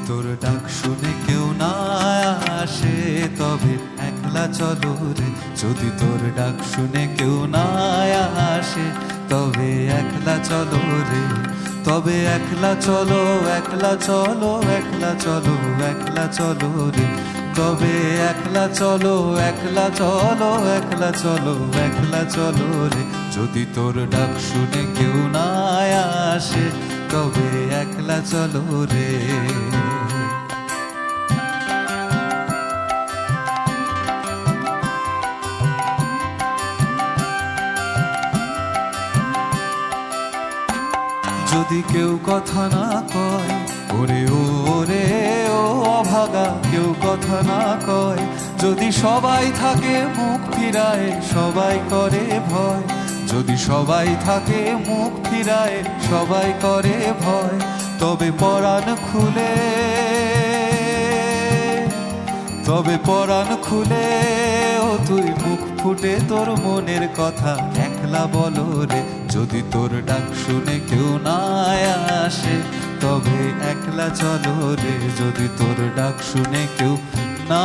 তোর ডাক শুনে কেউ না আসে তবে একলা চলো রে, যদি তোর ডাক শুনে কেউ না আসে তবে একলা চলো রে, তবে একলা চলো, একলা চলো, একলা চলো, একলা চলো রে, তবে একলা চলো, একলা চলো, একলা চলো, একলা চলো রে, যদি তোর ডাক শুনে কেউ না আসে তবে একলা চলো রে। যদি কেউ কথা না কয় ওরে ওরে ও অভাগা, কেউ কথা না কয়, যদি সবাই থাকে মুখ ফিরায় সবাই করে ভয়, যদি সবাই থাকে মুখ ফিরায় সবাই করে ভয়, তবে পরাণ খুলে, তবে পরাণ খুলে ও তুই মুখ ফুটে তোর মনের কথা একলা বলো রে, যদি তোর ডাক শুনে কেউ না আসে তবে একলা চলো রে, যদি তোর ডাক শুনে কেউ না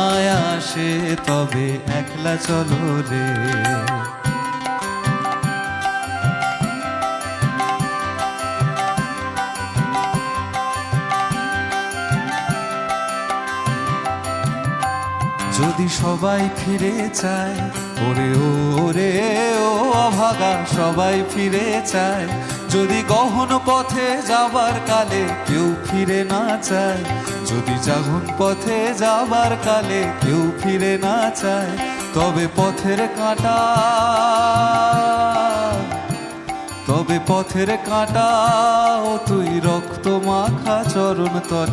আসে তবে একলা চলো রে। যদি সবাই ফিরে চায় ওরে ওরে ও অভাগা, সবাই ফিরে চায়, যদি গহন পথে যাবার কালে কেউ ফিরে না চায়, যদি জাগন পথে যাবার কালে কেউ ফিরে না চায়, তবে পথের কাঁটা, তবে পথের কাঁটা ও তুই রক্ত মাখা চরণ তলে